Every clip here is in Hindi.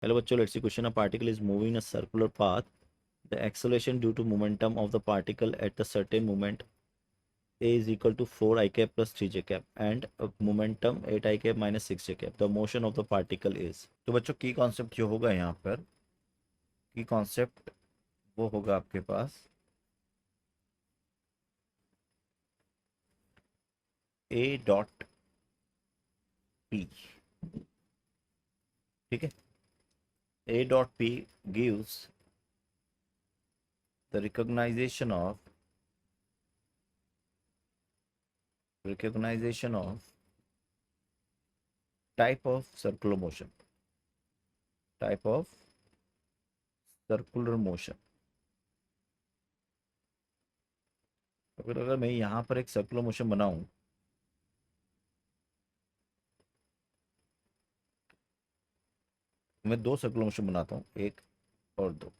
हेलो बच्चों, let's see question. A particle is moving in a circular path. The acceleration due to momentum of the particle at the certain moment a is equal to 4 I cap plus 3 j cap and momentum 8 I cap minus 6 j cap. The motion of the particle is. तो बच्चों की कॉन्सेप्ट जो होगा यहाँ पर, की कॉन्सेप्ट वो होगा आपके पास a डॉट p. ठीक है, a dot p gives the recognition of type of circular motion. Type of circular motion. अगर मैं यहाँ पर एक सर्कुलर मोशन बनाऊं, मैं दो सर्कुलर मोशन बनाता हूँ, एक और दो.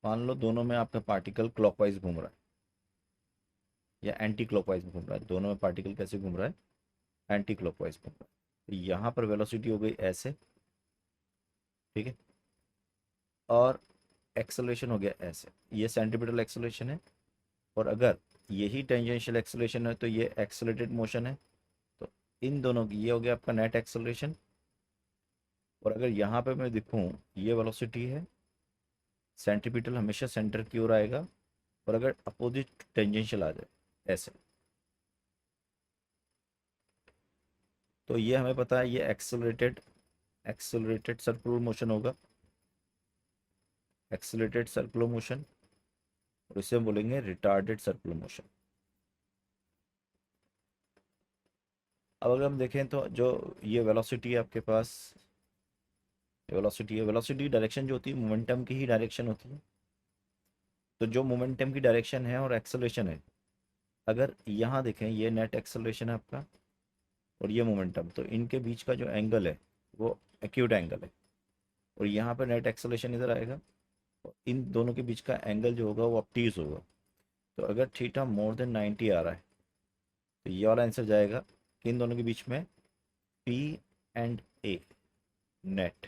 मान लो दोनों में आपका पार्टिकल क्लॉकवाइज घूम रहा है या एंटी क्लॉकवाइज घूम रहा है. दोनों में पार्टिकल कैसे घूम रहा है? एंटी क्लॉकवाइज घूम रहा है. तो यहाँ पर वेलोसिटी हो गई ऐसे. ठीक है, और एक्सेलरेशन हो गया ऐसे. ये सेंट्रीपिटल एक्सेलरेशन है. और अगर यही टेंजेंशियल एक्सेलरेशन है तो ये एक्सेलरेटेड मोशन है. तो इन दोनों की ये हो गया आपका नेट एक्सेलरेशन. और अगर यहाँ पे मैं दिखूँ, ये वेलोसिटी है. सेंट्रीपिटल हमेशा सेंटर की ओर आएगा. और अगर अपोजिट टेंजेंशियल आ जाए ऐसे, तो ये हमें पता है ये एक्सेलरेटेड सर्कुलर मोशन होगा. Accelerated circular motion. और इसे हम बोलेंगे रिटार्डेड सर्कुलर मोशन. अब अगर हम देखें तो जो ये वेलोसिटी है आपके पास, वेलोसिटी है, वेलोसिटी डायरेक्शन जो होती है मोमेंटम की ही डायरेक्शन होती है. तो जो मोमेंटम की डायरेक्शन है और एक्सेलरेशन है, अगर यहाँ देखें ये नेट एक्सेलरेशन है आपका और ये मोमेंटम, तो इनके बीच का जो एंगल है वो एक्यूट एंगल है. और यहाँ पर नेट एक्सेलरेशन इधर आएगा. और इन दोनों के बीच का एंगल जो होगा वो ऑप्टीज होगा. तो अगर थीटा मोर देन 90 आ रहा है तो ये वाला आंसर जाएगा कि इन दोनों के बीच में पी एंड ए नेट,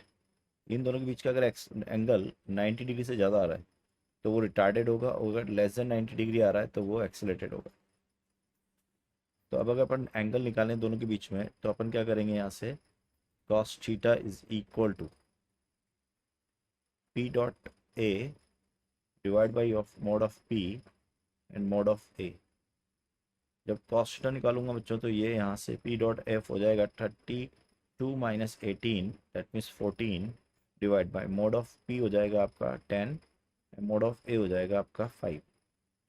इन दोनों के बीच का अगर एंगल 90 डिग्री से ज़्यादा आ रहा है तो वो रिटार्डेड होगा. और अगर लेस देन 90 डिग्री आ रहा है तो वो एक्सेलरेटेड होगा. तो अब अगर अपन एंगल निकालें दोनों के बीच में तो अपन क्या करेंगे, यहाँ से cos theta is equal to P dot A divide by of mod of P and mod of A. जब cos थीटा निकालूंगा बच्चों तो ये यहाँ से पी डॉट एफ हो जाएगा 32 minus 18, that means 14, divide by mode of P हो जाएगा आपका 10 एंड मोड ऑफ ए हो जाएगा आपका 5,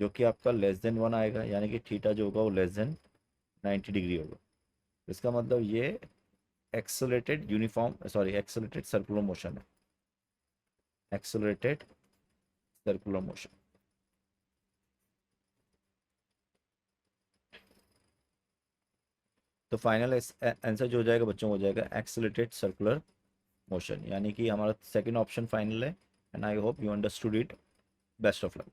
जो कि आपका लेस देन 1 आएगा. यानी कि थीटा जो होगा वो लेस देन 90 डिग्री होगा. इसका मतलब ये एक्सेलरेटेड सर्कुलर मोशन है. Accelerated circular motion. तो फाइनल आंसर जो हो जाएगा बच्चों हो जाएगा एक्सेलरेटेड सर्कुलर मोशन. यानी कि हमारा सेकंड ऑप्शन फाइनल है. And I hope you understood it. Best of luck.